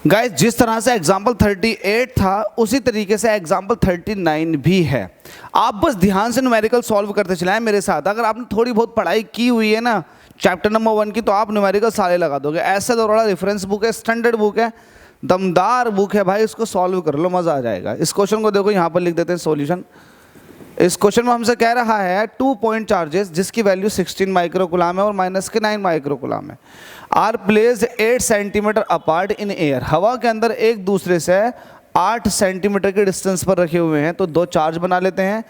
Guys जिस तरह से एग्जाम्पल 38 था उसी तरीके से एग्जाम्पल 39 भी है। आप बस ध्यान से न्यूमेरिकल सॉल्व करते चलाएं मेरे साथ। अगर आपने थोड़ी बहुत पढ़ाई की हुई है ना चैप्टर नंबर 1 की, तो आप न्यूमेरिकल सारे लगा दोगे। ऐसा दौड़ा रेफरेंस बुक है, स्टैंडर्ड बुक है, दमदार बुक है भाई, इसको सॉल्व कर लो, मज़ा आ जाएगा। इस क्वेश्चन को देखो, यहाँ पर लिख देते हैं सॉल्यूशन। इस क्वेश्चन में हमसे कह रहा है 2 पॉइंट चार्जेस जिसकी वैल्यू 16 माइक्रोकुलाम है और माइनस के 9 माइक्रोकुलाम है are placed 8 centimetre apart in air. हवा के अंदर एक दूसरे से 8 सेंटीमीटर के डिस्टेंस पर रखे हुए हैं। तो दो चार्ज बना लेते हैं।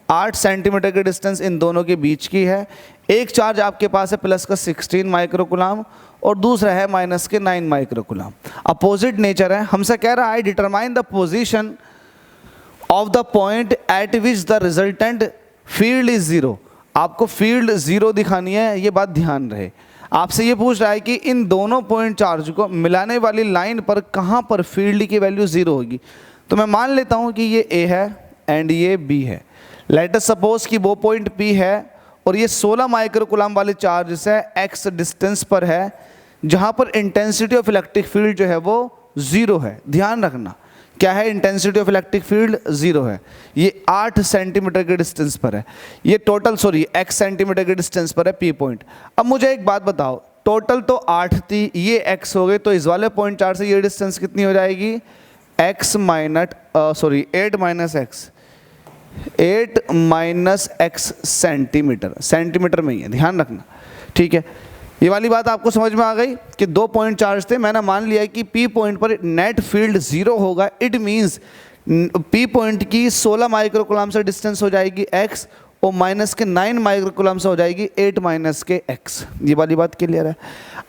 8 सेंटीमीटर की डिस्टेंस इन दोनों के बीच की है। एक चार्ज आपके पास है प्लस का 16 माइक्रोकुलाम और दूसरा है माइनस के 9 माइक्रोकुलाम। अपोजिट नेचर है। हमसे कह रहा है determine the position of the point eight which the resultant field is zero. आपको फील्ड जीरो दिखानी है, ये बात ध्यान रहे। आपसे ये पूछ रहा है कि इन दोनों पॉइंट चार्ज को मिलाने वाली लाइन पर कहाँ पर फील्ड की वैल्यू जीरो होगी। तो मैं मान लेता हूँ कि ये ए है एंड ये बी है। लेट अस सपोज कि वो पॉइंट पी है और ये 16 माइक्रोकुलाम वाले चार्ज से एक्स डिस्टेंस पर है, जहाँ पर इंटेंसिटी ऑफ इलेक्ट्रिक फील्ड जो है वो जीरो है। ध्यान रखना क्या है, intensity of electric field zero है। ये 8 सेंटीमीटर के डिस्टेंस पर है। ये टोटल x सेंटीमीटर के डिस्टेंस पर है पी पॉइंट। अब मुझे एक बात बताओ, टोटल तो 8 थी, ये x हो गई, तो इस वाले पॉइंट चार्ज से ये डिस्टेंस कितनी हो जाएगी, 8 माइनस x सेंटीमीटर। सेंटीमीटर में ही है, ध्यान रखना, ठीक है। ये वाली बात आपको समझ में आ गई कि दो पॉइंट चार्ज थे। मैंने मान लिया कि पी पॉइंट पर नेट फील्ड जीरो होगा। इट मींस पी पॉइंट की 16 माइक्रोकुलाम से डिस्टेंस हो जाएगी x और माइनस के 9 माइक्रोकुलाम से हो जाएगी 8 माइनस के x। ये वाली बात क्लियर है।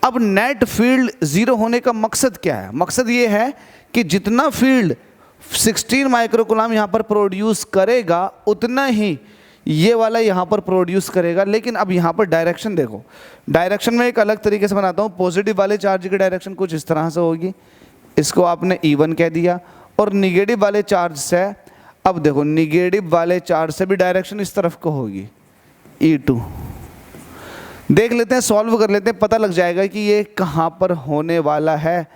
अब नेट फील्ड जीरो होने का मकसद क्या है? मकसद ये है कि जितना फील्ड 16 माइक्रोकुलाम यहाँ पर प्रोड्यूस करेगा उतना ही ये वाला यहाँ पर प्रोड्यूस करेगा। लेकिन अब यहाँ पर डायरेक्शन देखो, डायरेक्शन में एक अलग तरीके से बनाता हूँ। पॉजिटिव वाले चार्ज की डायरेक्शन कुछ इस तरह से होगी, इसको आपने E1 कह दिया। और निगेटिव वाले चार्ज से, अब देखो निगेटिव वाले चार्ज से भी डायरेक्शन इस तरफ को होगी, E2। देख लेते हैं, सॉल्व कर लेते हैं, पता लग जाएगा कि ये कहाँ पर होने वाला है,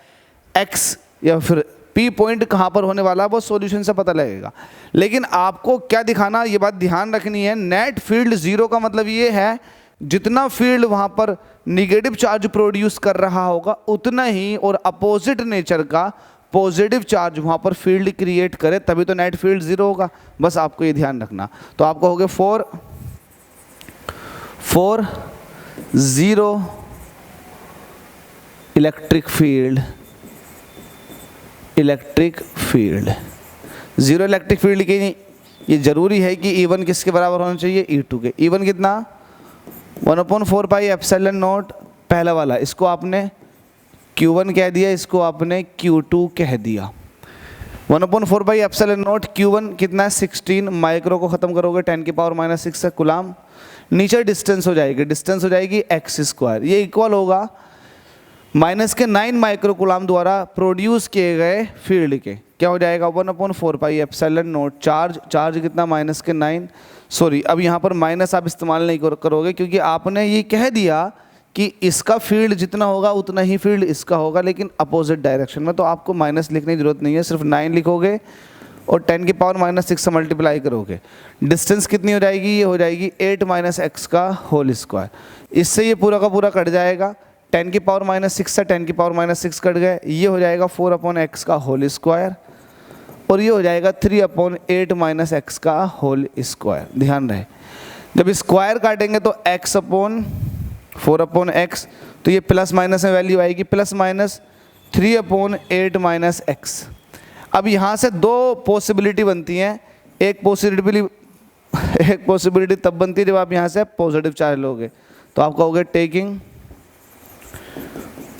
x या फिर पी पॉइंट कहाँ पर होने वाला है, वो सॉल्यूशन से पता लगेगा। लेकिन आपको क्या दिखाना, ये बात ध्यान रखनी है, नेट फील्ड जीरो का मतलब ये है जितना फील्ड वहाँ पर निगेटिव चार्ज प्रोड्यूस कर रहा होगा उतना ही और अपोजिट नेचर का पॉजिटिव चार्ज वहाँ पर फील्ड क्रिएट करे, तभी तो नेट फील्ड जीरो होगा। बस आपको ये ध्यान रखना। तो आपको हो गया 4 0 electric field zero electric field की ये जरूरी है कि E1 किसके बराबर होना चाहिए, E2 के। E1 कितना, 1/4 पाई एप्सिलॉन नॉट पहला वाला, इसको आपने Q1 कह दिया, इसको आपने Q2 कह दिया। 1/4 पाई एप्सिलॉन नॉट Q1 कितना है, 16 माइक्रो को ख़त्म करोगे 10⁻⁻6 से कुलाम। नीचे डिस्टेंस हो जाएगी x²। ये इक्वल होगा माइनस के 9 माइक्रोकुलाम द्वारा प्रोड्यूस किए गए फील्ड के। क्या हो जाएगा, 1/4 पाई एप्सिलॉन नॉट चार्ज कितना, माइनस के 9। सॉरी, अब यहाँ पर माइनस आप इस्तेमाल नहीं करोगे क्योंकि आपने ये कह दिया कि इसका फील्ड जितना होगा उतना ही फील्ड इसका होगा, लेकिन अपोजिट डायरेक्शन में। तो आपको माइनस लिखने की जरूरत नहीं है, सिर्फ 9 लिखोगे और 10⁻⁻6 से मल्टीप्लाई करोगे। डिस्टेंस कितनी हो जाएगी, ये हो जाएगी 8 माइनस x का होल स्क्वायर। इससे ये पूरा का पूरा कट जाएगा, 10⁻⁻6 से 10⁻⁻6 कट गए, ये हो जाएगा 4/x का होल स्क्वायर और ये हो जाएगा 3/8 माइनस x का होल स्क्वायर। ध्यान रहे, जब स्क्वायर काटेंगे तो x/4/x, तो ये प्लस माइनस में वैल्यू आएगी, प्लस माइनस 3/8 माइनस x। अब यहाँ से दो पॉसिबिलिटी बनती हैं। एक पॉसिबिलिटी तब बनती है जब आप यहाँ से पॉजिटिव चार्ज लोगे, तो आपका हो गया टेकिंग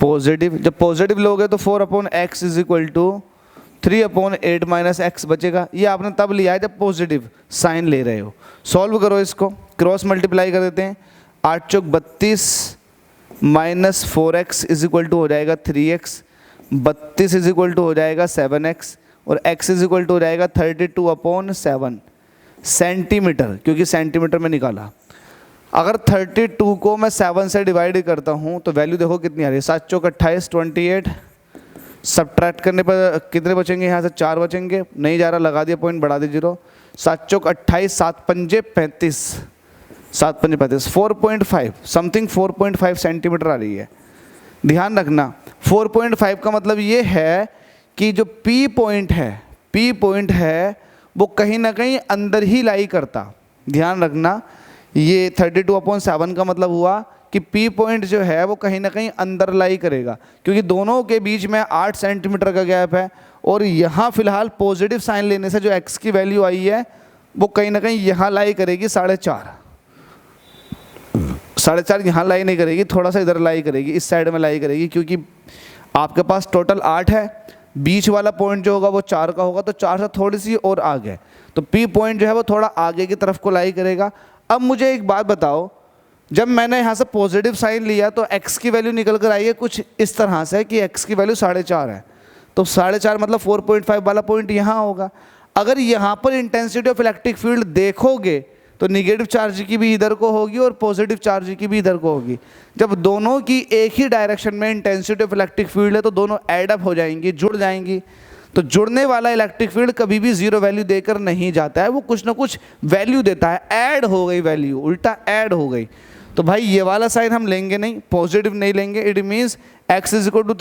पॉजिटिव। जब पॉजिटिव लोगे तो 4/x is equal to 3/8 minus x बचेगा। ये आपने तब लिया है जब पॉजिटिव साइन ले रहे हो। सॉल्व करो इसको, क्रॉस मल्टीप्लाई कर देते हैं। 8 चौक 32 minus 4x is equal to हो जाएगा 3x, 32 इज इक्वल टू हो जाएगा 7x और x इज इक्वल टू हो जाएगा 32/7 सेंटीमीटर, क्योंकि सेंटीमीटर में निकाला। अगर 32 को मैं 7 से डिवाइड करता हूँ तो वैल्यू देखो कितनी आ रही है, 7 चौक 28, 28 सब्ट्रैक्ट करने पर कितने बचेंगे, यहाँ से 4 बचेंगे, नहीं जा रहा, लगा दिया पॉइंट, बढ़ा दिया 0, 7 चौक 28, 7 पंजे 35, 7 पंजे 35, 4.5 समथिंग 4.5 सेंटीमीटर आ रही है। ध्यान रखना 4.5 का मतलब ये है कि जो P पॉइंट है वो कहीं ना कहीं अंदर ही लाई करता। ध्यान रखना ये 32/7 का मतलब हुआ कि P पॉइंट जो है वो कहीं ना कहीं अंदर लाई करेगा, क्योंकि दोनों के बीच में 8 सेंटीमीटर का गैप है और यहाँ फिलहाल पॉजिटिव साइन लेने से जो x की वैल्यू आई है वो कहीं ना कहीं यहाँ लाई करेगी 4.5 यहाँ लाई नहीं करेगी, थोड़ा सा इधर लाई करेगी, इस साइड में लाई करेगी, क्योंकि आपके पास टोटल 8 है, बीच वाला पॉइंट जो होगा वो 4 का होगा, तो 4 से थोड़ी सी और आगे, तो P पॉइंट जो है वो थोड़ा आगे की तरफ को लाई करेगा। अब मुझे एक बात बताओ, जब मैंने यहाँ से पॉजिटिव साइन लिया तो x की वैल्यू निकल कर आई है कुछ इस तरह से कि x की वैल्यू 4.5 है, तो 4.5 मतलब 4.5 वाला पॉइंट यहाँ होगा। अगर यहाँ पर इंटेंसिटी ऑफ इलेक्ट्रिक फील्ड देखोगे तो निगेटिव चार्ज की भी इधर को होगी और पॉजिटिव चार्ज की भी इधर को होगी। जब दोनों की एक ही डायरेक्शन में इंटेंसिटी ऑफ इलेक्ट्रिक फील्ड है तो दोनों एड अप हो जाएंगी, जुड़ जाएंगी। तो जुड़ने वाला इलेक्ट्रिक फील्ड कभी भी 0 वैल्यू देकर नहीं जाता है, वो कुछ ना कुछ वैल्यू देता है, ऐड हो गई वैल्यू, उल्टा ऐड हो गई। तो भाई ये वाला साइन हम लेंगे नहीं, पॉजिटिव नहीं लेंगे। It means x is equal to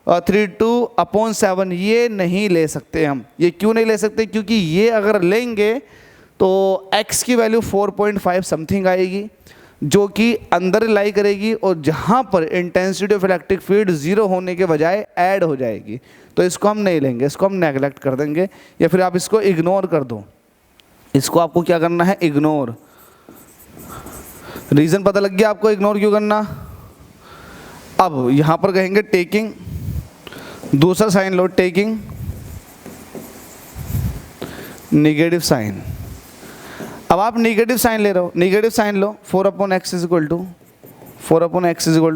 32/7 ये नहीं ले सकते हम। ये क्यों नहीं ले सकते? क्योंकि ये अगर लेंगे तो x की वैल्यू 4.5 समथिंग आएगी जो कि अंदर लाई करेगी और जहाँ पर इंटेंसिटी ऑफ इलेक्ट्रिक फील्ड 0 होने के बजाय ऐड हो जाएगी। तो इसको हम नहीं लेंगे, इसको हम नेगलेक्ट कर देंगे या फिर आप इसको इग्नोर कर दो। इसको आपको क्या करना है? इग्नोर। रीज़न पता लग गया आपको इग्नोर क्यों करना। अब यहाँ पर कहेंगे टेकिंग, दूसरा साइन लो, टेकिंग निगेटिव साइन। अब आप निगेटिव साइन ले रहे हो, निगेटिव साइन लो, 4/x इज इक्वल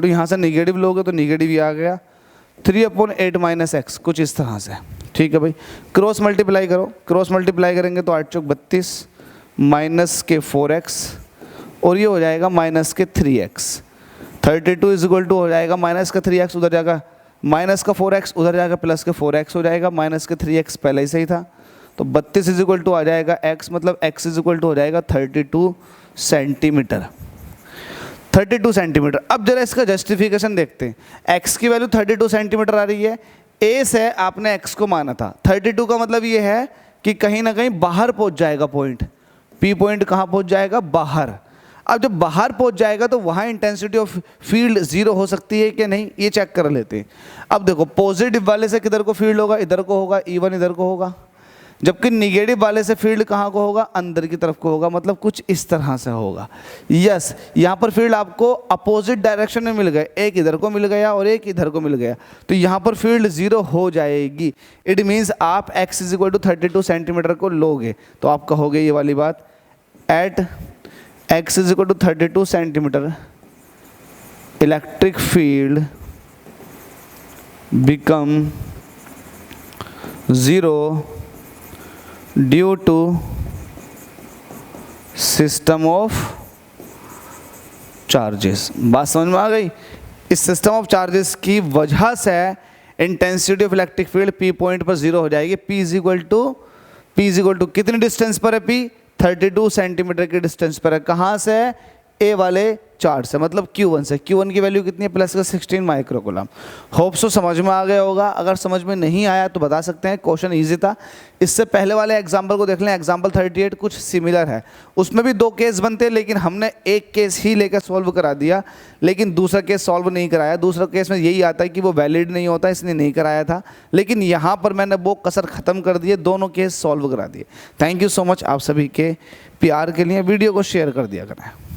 टू यहाँ से निगेटिव लोगे तो निगेटिव ही आ गया, 3/8 - x कुछ इस तरह से। ठीक है भाई, क्रॉस मल्टीप्लाई करो, क्रॉस मल्टीप्लाई करेंगे तो 8 चौक 32 माइनस के 4x और ये हो जाएगा माइनस के 3x। 32 इज इक्वल टू हो जाएगा माइनस का 3x उधर जाएगा, माइनस का 4x उधर जाएगा, प्लस के 4x हो जाएगा, माइनस के 3x पहले ही सही था। तो 32 इज इक्वल टू आ जाएगा x, मतलब x इज इक्वल टू हो जाएगा 32 सेंटीमीटर। 32 सेंटीमीटर। अब जरा इसका जस्टिफिकेशन देखते हैं। x की वैल्यू 32 सेंटीमीटर आ रही है, a से आपने x को माना था। 32 का मतलब ये है कि कहीं ना कहीं बाहर पहुंच जाएगा पॉइंट, P पॉइंट कहाँ पहुंच जाएगा? बाहर। अब जब बाहर पहुंच जाएगा तो वहाँ इंटेंसिटी ऑफ फील्ड 0 हो सकती है कि नहीं, ये चेक कर लेते हैं। अब देखो पॉजिटिव वाले से किधर को फील्ड होगा? इधर को होगा, E1 इधर को होगा, जबकि निगेटिव वाले से फील्ड कहाँ को होगा? अंदर की तरफ को होगा, मतलब कुछ इस तरह से होगा। यस, यहाँ पर फील्ड आपको अपोजिट डायरेक्शन में मिल गए, एक इधर को मिल गया और एक इधर को मिल गया, तो यहाँ पर फील्ड 0 हो जाएगी। इट मीन्स आप x is equal to 32 centimetre को लोगे तो आप कहोगे ये वाली बात, at x is equal to 32 centimetre electric field become 0 due to system of charges. बात समझ में आ गई? इस सिस्टम ऑफ चार्जेस की वजह से intensity of electric field P point पर 0 हो जाएगी। P इज इक्वल टू कितनी डिस्टेंस पर है? P 32 सेंटीमीटर की डिस्टेंस पर है। कहाँ से? A वाले चार्ज से, मतलब Q1 से। Q1 की वैल्यू कितनी है? प्लस का 16 माइक्रोकूलम। होप सो समझ में आ गया होगा। अगर समझ में नहीं आया तो बता सकते हैं, क्वेश्चन इजी था। इससे पहले वाले एग्जाम्पल को देख लें, एग्जाम्पल 38 कुछ सिमिलर है, उसमें भी 2 केस बनते हैं, लेकिन हमने एक केस ही लेकर सॉल्व करा दिया, लेकिन दूसरा केस सॉल्व नहीं कराया। दूसरा केस में यही आता है कि वो वैलिड नहीं होता, इसने नहीं कराया था, लेकिन यहाँ पर मैंने वो कसर ख़त्म कर दिए, दोनों केस सॉल्व करा दिए। थैंक यू सो मच आप सभी के प्यार के लिए। वीडियो को शेयर कर दिया करें।